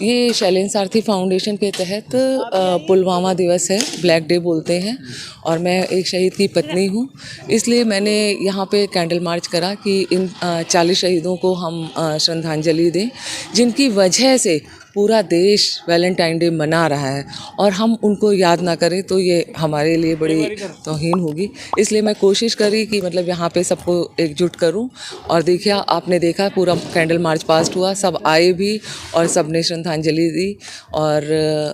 ये शैलेंद्र सारथी फाउंडेशन के तहत पुलवामा दिवस है, ब्लैक डे बोलते हैं, और मैं एक शहीद की पत्नी हूँ, इसलिए मैंने यहाँ पे कैंडल मार्च करा कि इन 40 शहीदों को हम श्रद्धांजलि दें, जिनकी वजह से पूरा देश वैलेंटाइन डे मना रहा है और हम उनको याद ना करें तो ये हमारे लिए बड़ी तौहीन होगी। इसलिए मैं कोशिश करी कि मतलब यहाँ पे सबको एकजुट करूँ, और देखिए आपने देखा पूरा कैंडल मार्च पास्ट हुआ, सब आए भी और सब ने श्रद्धांजलि दी और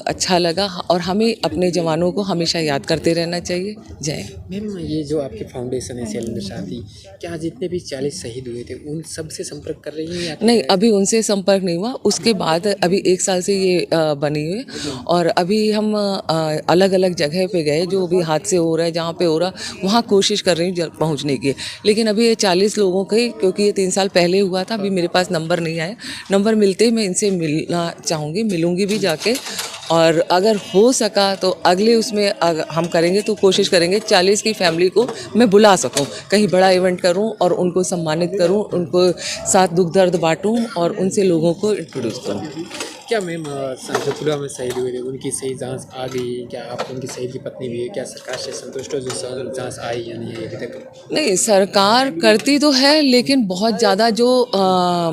अच्छा लगा। और हमें अपने जवानों को हमेशा याद करते रहना चाहिए। जय। मैम, ये जो आपकी फाउंडेशन है शैलेंद्र सारथी, क्या जितने भी 40 शहीद हुए थे उन सब से संपर्क कर रही हैं या नहीं, अभी उनसे संपर्क नहीं हुआ। उसके बाद अभी 1 साल से ये बनी हुई है, और अभी हम अलग अलग जगह पे गए, जो भी हादसे हो रहा है जहाँ पे हो रहा वहाँ कोशिश कर रही हूँ पहुँचने की। लेकिन अभी ये 40 लोगों के, क्योंकि ये 3 साल पहले हुआ था, अभी मेरे पास नंबर नहीं आया। नंबर मिलते ही मैं इनसे मिलना चाहूँगी, मिलूँगी भी जाके, और अगर हो सका तो अगले उसमें हम करेंगे तो कोशिश करेंगे 40 की फैमिली को मैं बुला सकूं, कहीं बड़ा इवेंट करूं और उनको सम्मानित करूं, उनको साथ दुख दर्द बांटूं और उनसे लोगों को इंट्रोड्यूस करूं। क्या मैम, जो पुलवामा में शहीद हुए थे उनकी सही जांच आ गई? क्या आप उनकी शहीद की पत्नी भी है, क्या सरकार से संतुष्ट हो जो जांच आई या नहीं है अभी तक? नहीं, सरकार करती तो है, लेकिन बहुत ज़्यादा जो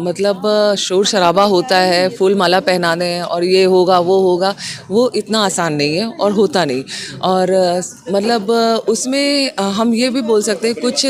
मतलब शोर शराबा होता है, फूल माला पहनाने हैं और ये होगा वो होगा, वो इतना आसान नहीं है और होता नहीं। और मतलब उसमें हम ये भी बोल सकते हैं कुछ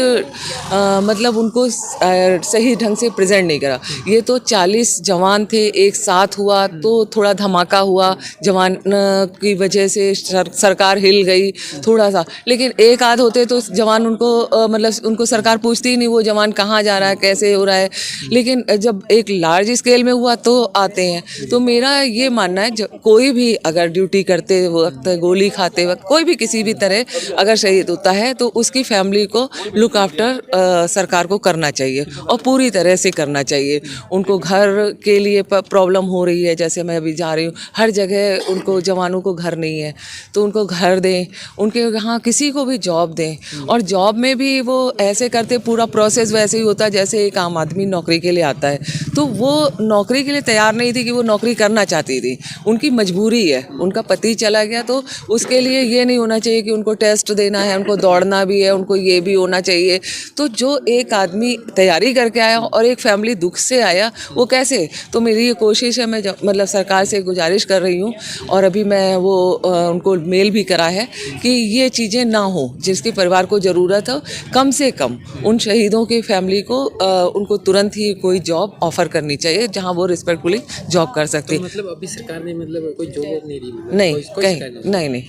मतलब उनको सही ढंग से प्रेजेंट नहीं करा। ये तो 40 जवान थे, एक साथ हुआ तो थोड़ा धमाका हुआ, जवान की वजह से सरकार हिल गई थोड़ा सा, लेकिन एक आध होते तो जवान उनको मतलब उनको सरकार पूछती ही नहीं वो जवान कहाँ जा रहा है, कैसे हो रहा है। लेकिन जब एक लार्ज स्केल में हुआ तो आते हैं। तो मेरा ये मानना है कोई भी अगर ड्यूटी करते वक्त, गोली खाते वक्त, कोई भी किसी भी तरह अगर शहीद होता है तो उसकी फैमिली को लुक आफ्टर सरकार को करना चाहिए और पूरी तरह से करना चाहिए। उनको घर के लिए प्रॉब्लम हो रही है, जैसे मैं अभी जा रही हूँ, हर जगह उनको जवानों को घर नहीं है तो उनको घर दें, उनके यहाँ किसी को भी जॉब दें। और जॉब में भी वो ऐसे करते, पूरा प्रोसेस वैसे ही होता जैसे एक आम आदमी नौकरी के लिए आता है, तो वो नौकरी के लिए तैयार नहीं थी कि वो नौकरी करना चाहती थी, उनकी मजबूरी है, उनका पति चला गया तो उसके लिए ये नहीं होना चाहिए कि उनको टेस्ट देना है, उनको दौड़ना भी है, उनको ये भी होना चाहिए। तो जो एक आदमी तैयारी करके आया और एक फैमिली दुख से आया, वो कैसे? तो मेरी ये कोशिश है, मैं मतलब सरकार से गुजारिश कर रही हूँ, और अभी मैं वो उनको मेल भी करा है कि ये चीज़ें ना हो, जिसके परिवार को ज़रूरत हो कम से कम उन शहीदों की फैमिली को उनको तुरंत ही कोई जॉब ऑफर करनी चाहिए जहां वो रिस्पेक्टफुली जॉब कर सकते। तो मतलब अभी सरकार ने मतलब कोई जॉब नहीं दी? नहीं, कोई कहीं नहीं।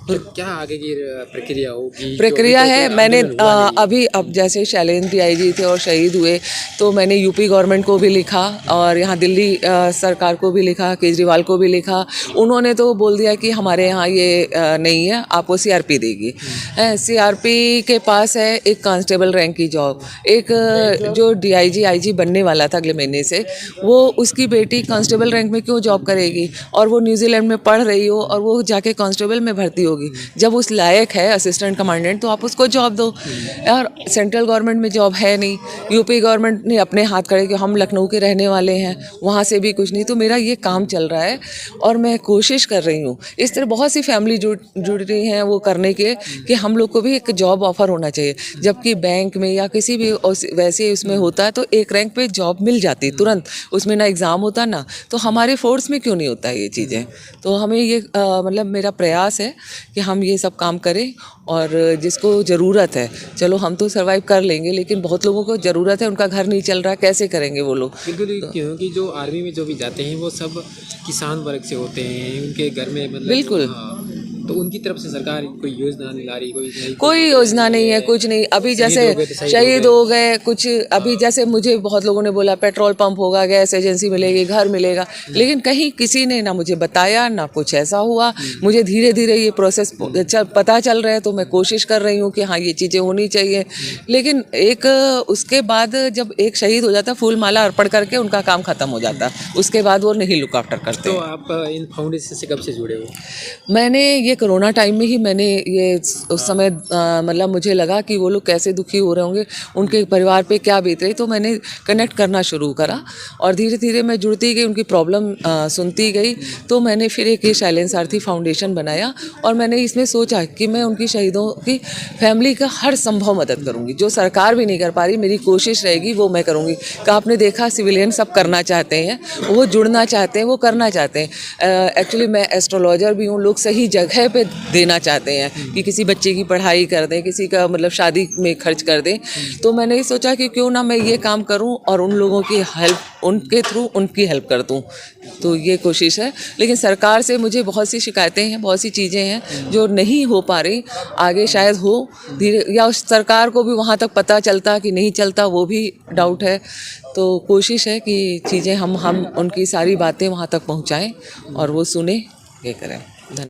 तो क्या आगे की प्रक्रिया होगी? प्रक्रिया है, मैंने अभी अब जैसे शैलेंद्र डीआईजी थे और शहीद हुए, तो मैंने यूपी गवर्नमेंट को भी लिखा और यहाँ दिल्ली सरकार को भी लिखा, केजरीवाल को भी लिखा। उन्होंने तो बोल दिया कि हमारे यहाँ ये नहीं है, आपको सीआरपी देगी। सीआरपी के पास है एक कांस्टेबल रैंक की जॉब, एक जो डीआईजी आईजी बनने वाला था अगले महीने से, वो उसकी बेटी कांस्टेबल रैंक में क्यों जॉब करेगी, और वो न्यूजीलैंड में पढ़ रही हो और वो जाके कांस्टेबल में भर्ती हो। जब उस लायक है असिस्टेंट कमांडेंट तो आप उसको जॉब दो। और सेंट्रल गवर्नमेंट में जॉब है नहीं, यूपी गवर्नमेंट ने अपने हाथ खड़े कि हम लखनऊ के रहने वाले हैं, वहाँ से भी कुछ नहीं। तो मेरा ये काम चल रहा है और मैं कोशिश कर रही हूँ। इस तरह बहुत सी फैमिली जुड़ रही हैं वो करने के कि हम लोग को भी एक जॉब ऑफर होना चाहिए, जबकि बैंक में या किसी भी वैसे उसमें होता है तो एक रैंक पे जॉब मिल जाती तुरंत, उसमें ना एग्ज़ाम होता ना। तो हमारे फोर्स में क्यों नहीं होता ये चीज़ें? तो हमें ये मतलब मेरा प्रयास है कि हम ये सब काम करें, और जिसको ज़रूरत है, चलो हम तो सर्वाइव कर लेंगे, लेकिन बहुत लोगों को ज़रूरत है, उनका घर नहीं चल रहा, कैसे करेंगे वो लोग? बिल्कुल, क्योंकि जो आर्मी में जो भी जाते हैं वो सब किसान वर्ग से होते हैं, उनके घर में मतलब बिल्कुल। तो उनकी तरफ से सरकार कोई योजना नहीं ला रही, कोई योजना नहीं है, कुछ नहीं। अभी जैसे शहीद हो गए कुछ, अभी जैसे मुझे बहुत लोगों ने बोला पेट्रोल पंप होगा, गैस एजेंसी मिलेगी, घर मिलेगा, लेकिन कहीं किसी ने ना मुझे बताया ना कुछ ऐसा हुआ। मुझे धीरे धीरे ये प्रोसेस पता चल रहा है, तो मैं कोशिश कर रही हूँ कि हाँ ये चीज़ें होनी चाहिए। लेकिन एक उसके बाद जब एक शहीद हो जाता, फूल माला अर्पण करके उनका काम खत्म हो जाता, उसके बाद वो नहीं लुक आफ्टर करते। तो आप इन फाउंडेशन से कब से जुड़े हो? मैंने ये देखिए कोरोना टाइम में ही मैंने ये उस समय मतलब मुझे लगा कि वो लोग कैसे दुखी हो रहे होंगे, उनके परिवार पे क्या बीत रही, तो मैंने कनेक्ट करना शुरू करा और धीरे धीरे मैं जुड़ती गई, उनकी प्रॉब्लम सुनती गई। तो मैंने फिर एक ये शैलेन सारथी फाउंडेशन बनाया और मैंने इसमें सोचा कि मैं उनकी शहीदों की फैमिली का हर संभव मदद करूँगी, जो सरकार भी नहीं कर पा रही मेरी कोशिश रहेगी वो मैं करूँगी। कि आपने देखा सिविलियन सब करना चाहते हैं, वो जुड़ना चाहते हैं, वो करना चाहते हैं। एक्चुअली मैं एस्ट्रोलॉजर भी हूँ, लोग सही जगह पे देना चाहते हैं कि किसी बच्चे की पढ़ाई कर दें, किसी का मतलब शादी में खर्च कर दें। तो मैंने सोचा कि क्यों ना मैं ये काम करूँ और उन लोगों की हेल्प, उनके थ्रू उनकी हेल्प कर दूँ। तो ये कोशिश है, लेकिन सरकार से मुझे बहुत सी शिकायतें हैं, बहुत सी चीज़ें हैं जो नहीं हो पा रही। आगे शायद हो धीरे, या उस सरकार को भी वहाँ तक पता चलता कि नहीं चलता, वो भी डाउट है। तो कोशिश है कि चीज़ें हम उनकी सारी बातें वहाँ तक पहुँचाएं और वो सुने, ये करें।